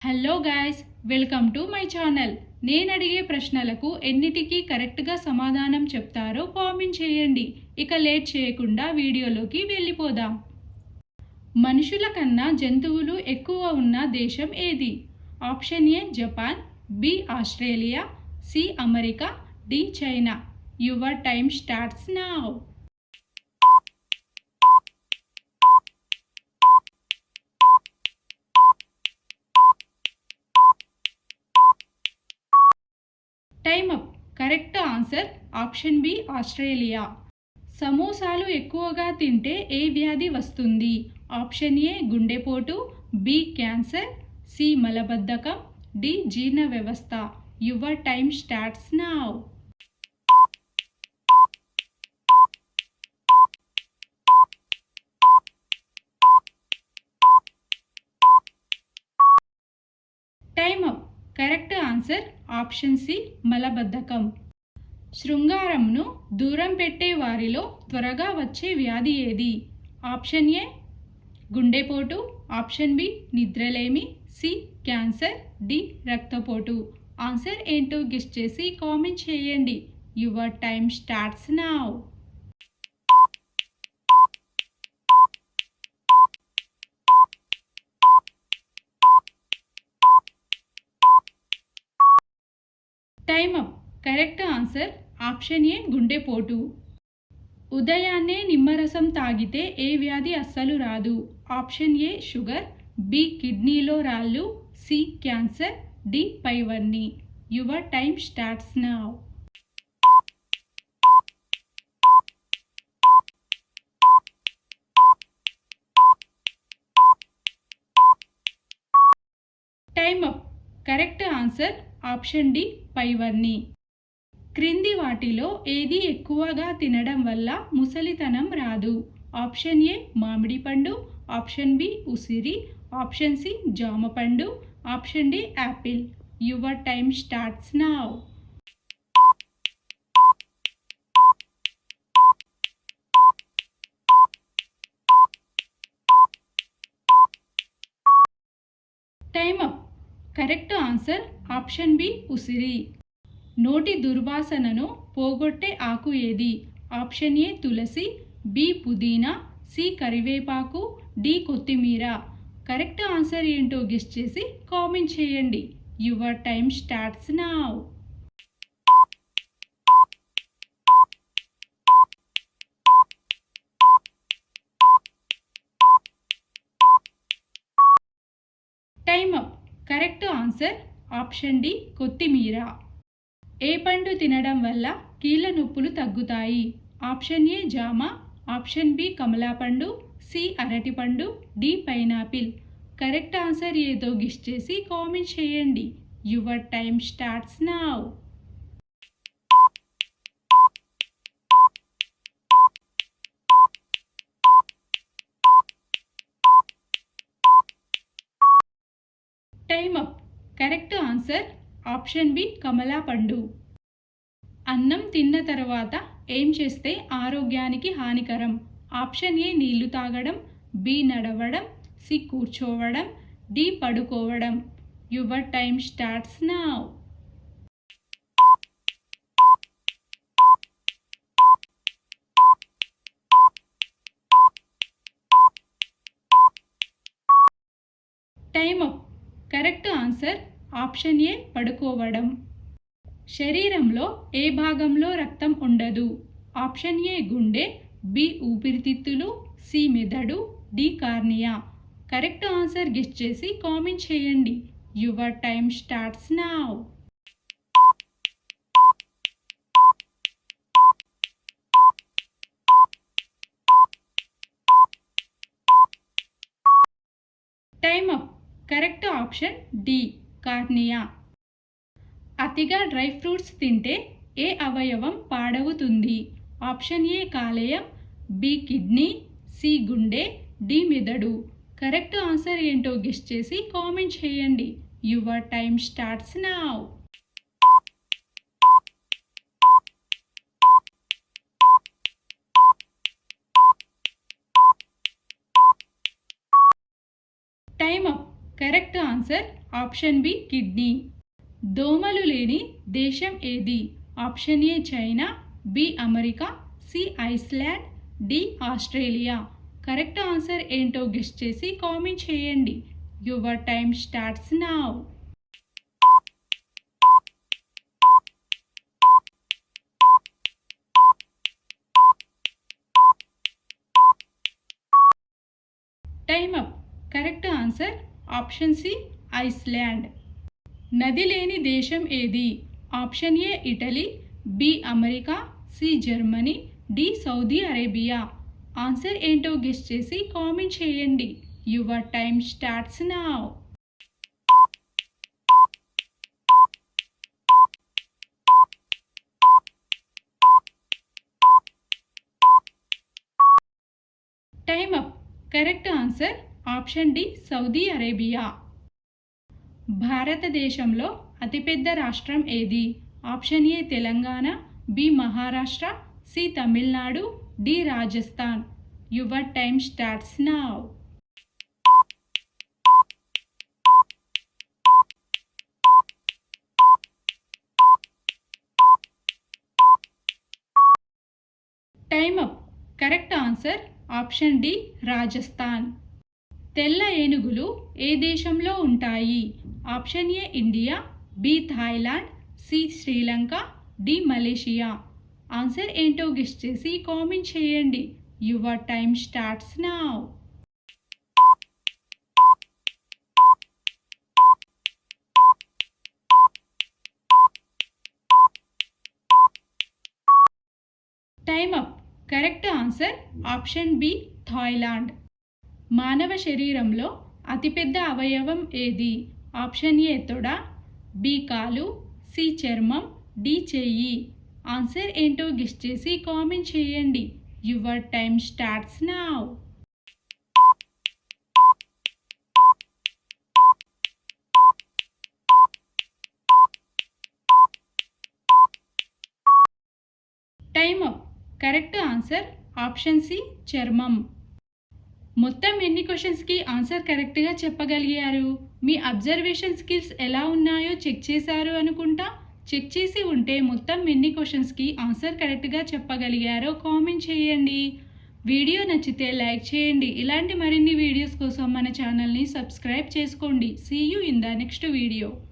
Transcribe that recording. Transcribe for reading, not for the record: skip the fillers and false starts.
Hello guys, welcome to my channel. నేను అడిగే ప్రశ్నలకు ఎన్నిటికీ కరెక్ట్గా సమాధానం చెప్తారో కామెంట్ చేయండి. ఇక లేట్ చేయకుండా వీడియోలోకి వెళ్ళిపోదాం. మనుషుల కన్నా జంతువులు ఎక్కువ ఉన్న దేశం ఏది? Option A Japan, B Australia, C America, D China. Your time starts now. Time up. Correct answer option B Australia. సమోసాలు ఎక్కువగా తింటే ఏ వ్యాధి వస్తుంది? ఆప్షన్ ఏ గుండెపోటు, బి క్యాన్సర్, సి మలబద్ధకం, డి జీర్ణ వ్యవస్థ. Your time starts now. Time up. Correct answer option C మలబద్ధకం. శృంగారంను దూరం పెట్టే వారిలో త్వరగా వచ్చే వ్యాధి ఏది? ఆప్షన్ ఏ గుండెపోటు, ఆప్షన్ బి నిద్రలేమి, సి క్యాన్సర్, డి రక్తపోటు. ఆన్సర్ ఏంటో గెస్ చేసి కామెంట్ చేయండి. Your time starts now. Time up. Correct answer option A గుండెపోటు. ఉదయాన్నే నిమ్మరసం తాగితే ఏ వ్యాధి అస్సలు రాదు? ఆప్షన్ ఏ షుగర్, బి కిడ్నీలో రాళ్ళు, సి క్యాన్సర్, డి పైవన్నీ. Your time starts now. Time up. Correct answer option D పైవన్నీ. క్రింది వాటిలో ఏది ఎక్కువగా తినడం వల్ల ముసలితనం రాదు? ఆప్షన్ ఏ మామిడి పండు, ఆప్షన్ బి ఉసిరి, ఆప్షన్ సి జామ పండు, option D apple. Your time starts now. Time up. Correct answer option B ఉసిరి. నోటి దుర్వాసనను పోగొట్టే ఆకు ఏది? ఆప్షన్ ఏ తులసి, బి పుదీనా, సి కరివేపాకు, డి కొత్తిమీర. కరెక్ట్ ఆన్సర్ ఏంటో గెస్ చేసి కామెంట్ చేయండి. Your time starts now. Time up. Correct answer option D కొత్తిమీర. ఏ పండు తినడం వల్ల కీళ్ళ నొప్పులు తగ్గుతాయి? ఆప్షన్ ఏ జామ, ఆప్షన్ బి కమలాపండు, సి అరటిపండు, డి పైనాపిల్. కరెక్ట్ ఆన్సర్ ఏదో గెస్ చేసి కామెంట్ చేయండి. Your time starts now. Time up. Correct answer option B కమలా పండు. అన్నం తిన్న తర్వాత ఏం చేస్తే ఆరోగ్యానికి హానికరం? ఆప్షన్ ఏ నీళ్లు తాగడం, బి నడవడం, సి కూర్చోవడం, డి పడుకోవడం. Your time starts now. Time up. Correct answer option A పడుకోవడం. శరీరంలో ఏ భాగంలో రక్తం ఉండదు? ఆప్షన్ ఏ గుండె, బి ఊపిరితిత్తులు, సి మెదడు, D cornea. Correct answer guess చేసి కామెంట్ చేయండి. Your time starts now. Time up. Correct option D cornea. అతిగా డ్రై ఫ్రూట్స్ తింటే ఏ అవయవం పాడవుతుంది? ఆప్షన్ ఏ కాలేయం, బి కిడ్నీ, సి గుండె, డి మెదడు. కరెక్ట్ ఆన్సర్ ఏంటో గెస్ చేసి కామెంట్ చేయండి. Your time starts now. Time up. Correct answer option B kidney. దోమలు లేని దేశం ఏది? Option A China, B America, C Iceland, D Australia. Correct answer ఏంటో గెస్ చేసి కామెంట్ చేయండి. Your time starts now. Time up. Correct answer option C Iceland. నది లేని దేశం ఏది? Option A Italy, B America, C Germany, D Saudi Arabia. Answer ఏంటో guess చేసి comment చేయండి. Your time starts now. Time up. Correct answer option D Saudi Arabia. భారతదేశంలో అతిపెద్ద రాష్ట్రం ఏది? Option A Telangana, B Maharashtra, C Tamil Nadu, D Rajasthan. Your time starts now. Time up. Correct answer option D Rajasthan. తెల్ల ఏనుగులు ఏ దేశంలో ఉంటాయి? Option A India, B Thailand, C Sri Lanka, D Malaysia. Answer ఏంటో గెస్ చేసి కామెంట్ చేయండి. Your time starts now. Time up. Correct answer option B Thailand. మానవ శరీరంలో అతిపెద్ద అవయవం ఏది? ఆప్షన్ ఏ తొడ, బి కాలు, సి చర్మం, డి చెయ్యి. ఆన్సర్ ఏంటో గెస్ చేసి కామెంట్ చేయండి. Your time starts now. Time up. Correct answer option C చర్మం. మొత్తం ఎన్ని క్వశ్చన్స్కి ఆన్సర్ కరెక్ట్గా చెప్పగలిగారు? మీ అబ్జర్వేషన్ స్కిల్స్ ఎలా ఉన్నాయో చెక్ చేశారు అనుకుంటా. చెక్ చేసి ఉంటే మొత్తం ఎన్ని క్వశ్చన్స్కి ఆన్సర్ కరెక్ట్గా చెప్పగలిగారో కామెంట్ చేయండి. వీడియో నచ్చితే లైక్ చేయండి. ఇలాంటి మరిన్ని వీడియోస్ కోసం మన ఛానల్ని సబ్స్క్రైబ్ చేసుకోండి. See you in the next video.